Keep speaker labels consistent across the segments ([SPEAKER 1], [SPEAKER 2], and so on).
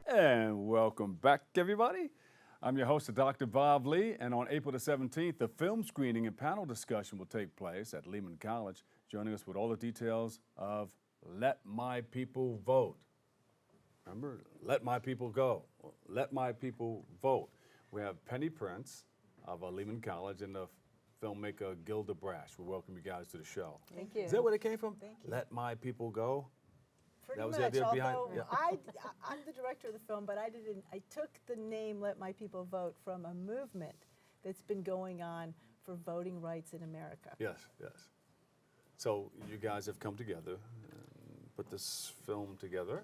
[SPEAKER 1] And welcome back, everybody. I'm your host, Dr. Bob Lee, and on April the 17th, the film screening and panel discussion will take place at Lehman College. Joining us with all the details of Let My People Vote. Remember, let my people go. Let my people vote. We have Penny Prince of Lehman College and the filmmaker Gilda Brasch. We welcome you guys to the show.
[SPEAKER 2] Thank you.
[SPEAKER 1] Is that where it came from?
[SPEAKER 2] Thank you.
[SPEAKER 1] Let my people go?
[SPEAKER 2] Pretty
[SPEAKER 1] That was
[SPEAKER 2] much,
[SPEAKER 1] the idea behind
[SPEAKER 2] although
[SPEAKER 1] yeah.
[SPEAKER 2] I'm the director of the film, but I took the name Let My People Vote from a movement that's been going on for voting rights in America.
[SPEAKER 1] Yes, yes. So you guys have come together and put this film together,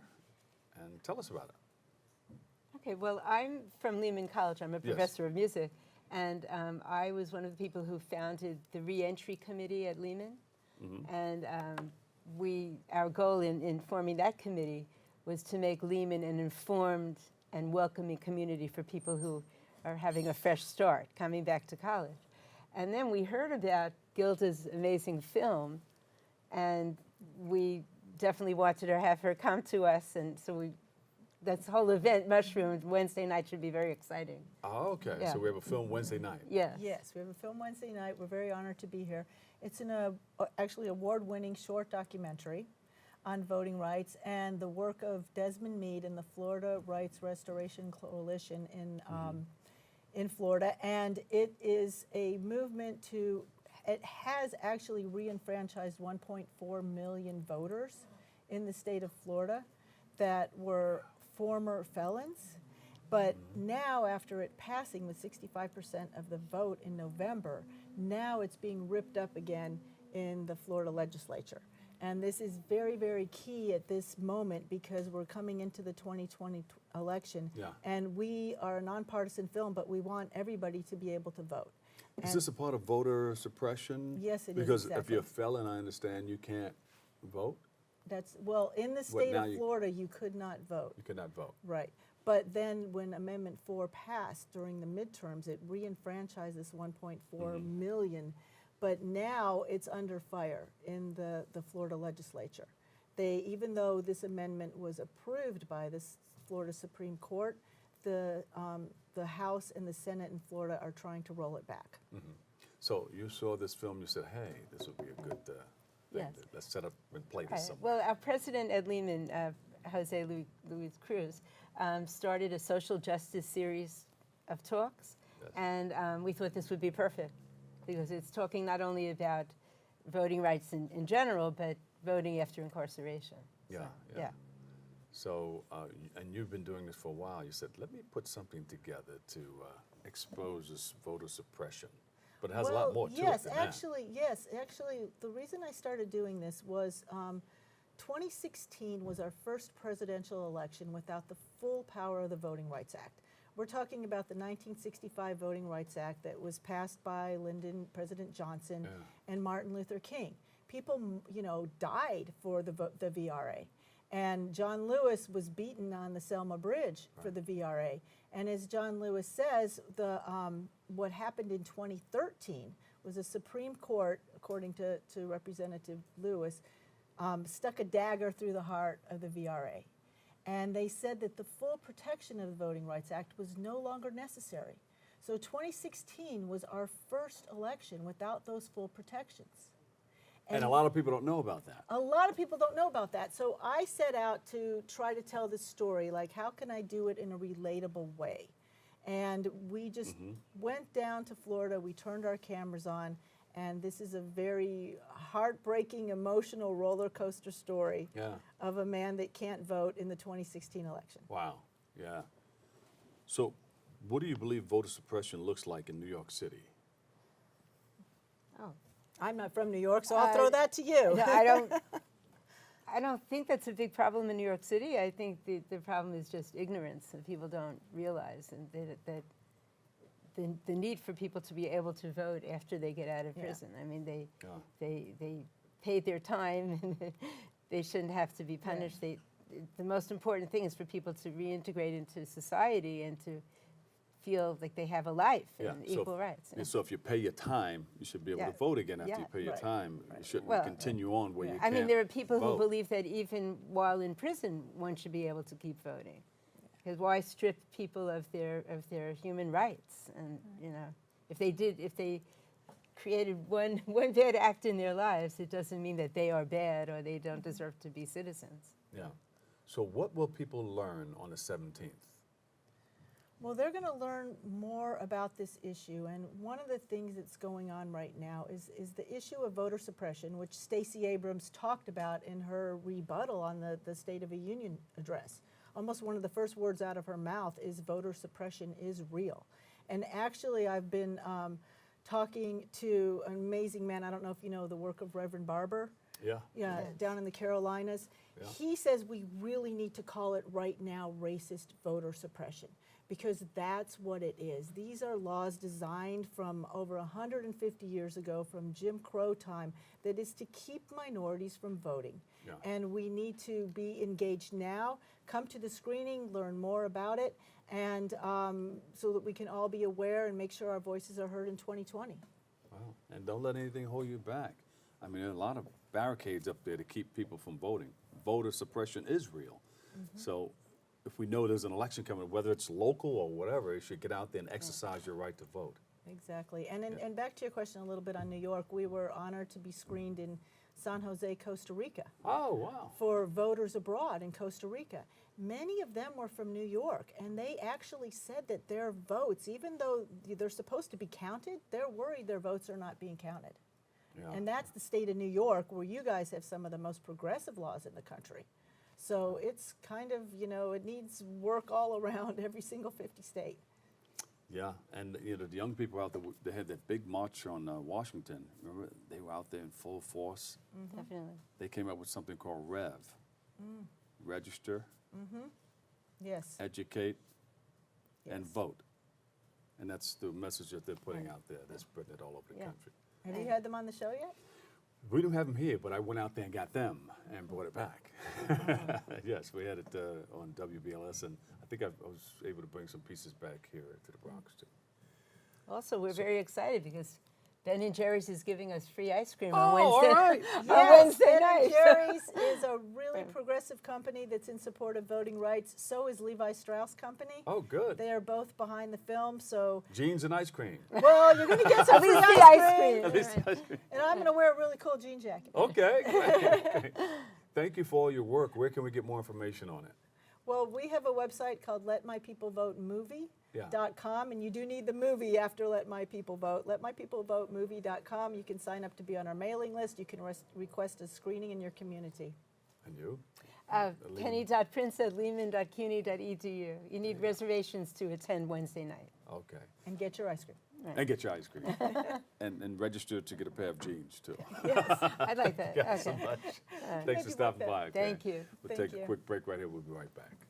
[SPEAKER 1] and tell us about it.
[SPEAKER 3] Okay, well, I'm from Lehman College. I'm a professor of music, and I was one of the people who founded the Reentry Committee at Lehman. And our goal in forming that committee was to make Lehman an informed and welcoming community for people who are having a fresh start, coming back to college. And then we heard about Gilda's amazing film, and we definitely wanted to have her come to us, and so this whole event mushroomed. Wednesday night should be very exciting.
[SPEAKER 1] Oh, okay.
[SPEAKER 3] Yeah.
[SPEAKER 1] So we have a film Wednesday night.
[SPEAKER 3] Yeah.
[SPEAKER 2] Yes, we have a film Wednesday night. We're very honored to be here. It's an actually award-winning short documentary on voting rights and the work of Desmond Meade and the Florida Rights Restoration Coalition in Florida. And it is a movement it has actually re-enfranchised 1.4 million voters in the state of Florida that were former felons. But now, after it passing with 65% of the vote in November, now it's being ripped up again in the Florida legislature. And this is very, very key at this moment because we're coming into the 2020 election.
[SPEAKER 1] Yeah.
[SPEAKER 2] And we are a nonpartisan film, but we want everybody to be able to vote.
[SPEAKER 1] Is this a part of voter suppression?
[SPEAKER 2] Yes, it is,
[SPEAKER 1] Because if
[SPEAKER 2] exactly.
[SPEAKER 1] you're a felon, I understand you can't vote.
[SPEAKER 2] Well, in the state
[SPEAKER 1] now
[SPEAKER 2] of
[SPEAKER 1] you-
[SPEAKER 2] Florida, you could not vote.
[SPEAKER 1] You cannot vote.
[SPEAKER 2] Right. But then when Amendment 4 passed during the midterms, it re-enfranchised this 1.4 million. But now it's under fire in the Florida legislature. Even though this amendment was approved by the Florida Supreme Court, the House and the Senate in Florida are trying to roll it back.
[SPEAKER 1] So you saw this film, you said, hey, this would be a good thing.
[SPEAKER 3] Yes.
[SPEAKER 1] Let's set up and play this
[SPEAKER 3] Right.
[SPEAKER 1] somewhere.
[SPEAKER 3] Well, our president at Lehman, Jose Luis Cruz, started a social justice series of talks,
[SPEAKER 1] Yes.
[SPEAKER 3] and we thought this would be perfect because it's talking not only about voting rights in general, but voting after incarceration.
[SPEAKER 1] Yeah,
[SPEAKER 3] So,
[SPEAKER 1] yeah. So, and you've been doing this for a while. You said, let me put something together to expose this voter suppression. But it has a lot more to it than
[SPEAKER 2] yes, actually, the reason I started doing this was 2016 was our first presidential election without the full power of the Voting Rights Act. We're talking about the 1965 Voting Rights Act that was passed by President Johnson and Martin Luther King. People, died for the VRA. And John Lewis was beaten on the Selma Bridge for the VRA. And as John Lewis says, what happened in 2013 was the Supreme Court, according to Representative Lewis, stuck a dagger through the heart of the VRA. And they said that the full protection of the Voting Rights Act was no longer necessary. So 2016 was our first election without those full protections.
[SPEAKER 1] And a lot of people don't know about that.
[SPEAKER 2] A lot of people don't know about that. So I set out to try to tell this story, like how can I do it in a relatable way? And we just went down to Florida, we turned our cameras on, and this is a very heartbreaking, emotional roller coaster story of a man that can't vote in the 2016 election.
[SPEAKER 1] Wow, yeah. So what do you believe voter suppression looks like in New York City?
[SPEAKER 3] Oh.
[SPEAKER 2] I'm not from New York, so I'll throw that to you.
[SPEAKER 3] No, I don't think that's a big problem in New York City. I think the problem is just ignorance, and people don't realize that the need for people to be able to vote after they get out of prison. I mean, they paid their time, and they shouldn't have to be punished. The most important thing is for people to reintegrate into society and to feel like they have a life and equal rights.
[SPEAKER 1] So if you pay your time, you should be able to vote again after you pay your time. You shouldn't continue on where you can't
[SPEAKER 3] I mean, there are people
[SPEAKER 1] vote.
[SPEAKER 3] who believe that even while in prison, one should be able to keep voting. Because why strip people of their human rights? And you know, if they created one bad act in their lives, it doesn't mean that they are bad or they don't deserve to be citizens.
[SPEAKER 1] Yeah. So what will people learn on the 17th?
[SPEAKER 2] Well, they're going to learn more about this issue, and one of the things that's going on right now is the issue of voter suppression, which Stacey Abrams talked about in her rebuttal on the State of the Union address. Almost one of the first words out of her mouth is voter suppression is real. And actually, I've been talking to an amazing man. I don't know if you know the work of Reverend Barber.
[SPEAKER 1] Yeah.
[SPEAKER 2] Yeah, down in the Carolinas.
[SPEAKER 1] Yeah.
[SPEAKER 2] He says we really need to call it right now racist voter suppression, because that's what it is. These are laws designed from over 150 years ago, from Jim Crow time, that is to keep minorities from voting.
[SPEAKER 1] Yeah.
[SPEAKER 2] And we need to be engaged now, come to the screening, learn more about it, and so that we can all be aware and make sure our voices are heard in 2020.
[SPEAKER 1] Wow. And don't let anything hold you back. I mean, there are a lot of barricades up there to keep people from voting. Voter suppression is real. So if we know there's an election coming, whether it's local or whatever, you should get out there and exercise your right to vote.
[SPEAKER 2] Exactly. And back to your question a little bit on New York, we were honored to be screened in San Jose, Costa Rica.
[SPEAKER 1] Oh, wow.
[SPEAKER 2] For voters abroad in Costa Rica. Many of them were from New York, and they actually said that their votes, even though they're supposed to be counted, they're worried their votes are not being counted.
[SPEAKER 1] Yeah.
[SPEAKER 2] And that's the state of New York, where you guys have some of the most progressive laws in the country. So it's kind of, you know, it needs work all around every single 50 state.
[SPEAKER 1] Yeah, and you know, the young people out there, they had that big march on Washington. Remember, they were out there in full force.
[SPEAKER 3] Definitely.
[SPEAKER 1] They came up with something called REV. Register,
[SPEAKER 2] Yes.
[SPEAKER 1] educate, and
[SPEAKER 2] Yes.
[SPEAKER 1] vote. And that's the message that they're putting out there. They're spreading it all over the
[SPEAKER 3] Yeah.
[SPEAKER 1] country.
[SPEAKER 2] Have you had them on the show yet?
[SPEAKER 1] We don't have them here, but I went out there and got them and brought it back. Yes, we had it on WBLS, and I think I was able to bring some pieces back here to the Bronx, too.
[SPEAKER 3] Also, we're very excited because Ben & Jerry's is giving us free ice cream
[SPEAKER 1] Oh,
[SPEAKER 3] on
[SPEAKER 1] all
[SPEAKER 3] Wednesday.
[SPEAKER 1] right.
[SPEAKER 3] On
[SPEAKER 2] Yes,
[SPEAKER 3] Wednesday
[SPEAKER 2] Ben
[SPEAKER 3] night.
[SPEAKER 2] & Jerry's is a really progressive company that's in support of voting rights. So is Levi Strauss Company.
[SPEAKER 1] Oh, good.
[SPEAKER 2] They are both behind the film, so,
[SPEAKER 1] Jeans and ice cream.
[SPEAKER 2] well, you're going to get some
[SPEAKER 3] At
[SPEAKER 2] free
[SPEAKER 3] least
[SPEAKER 2] ice
[SPEAKER 3] the ice
[SPEAKER 2] cream.
[SPEAKER 3] cream.
[SPEAKER 1] At least the ice cream.
[SPEAKER 2] And I'm going to wear a really cool jean jacket.
[SPEAKER 1] Okay, great. Thank you for all your work. Where can we get more information on it?
[SPEAKER 2] Well, we have a website called LetMyPeopleVoteMovie.com, and you do need the movie after Let My People Vote. LetMyPeopleVoteMovie.com. You can sign up to be on our mailing list. You can request a screening in your community.
[SPEAKER 1] And you?
[SPEAKER 3] Penny.prince@lehman.cuny.edu. You need reservations to attend Wednesday night.
[SPEAKER 1] Okay.
[SPEAKER 2] And get your ice cream.
[SPEAKER 1] And get your ice cream. and register to get a pair of jeans, too.
[SPEAKER 3] I'd like that.
[SPEAKER 1] Thanks so
[SPEAKER 3] Okay.
[SPEAKER 1] much. Thanks for stopping by.
[SPEAKER 3] Thank you.
[SPEAKER 1] We'll
[SPEAKER 2] Thank
[SPEAKER 1] take a
[SPEAKER 2] you.
[SPEAKER 1] quick break right here. We'll be right back.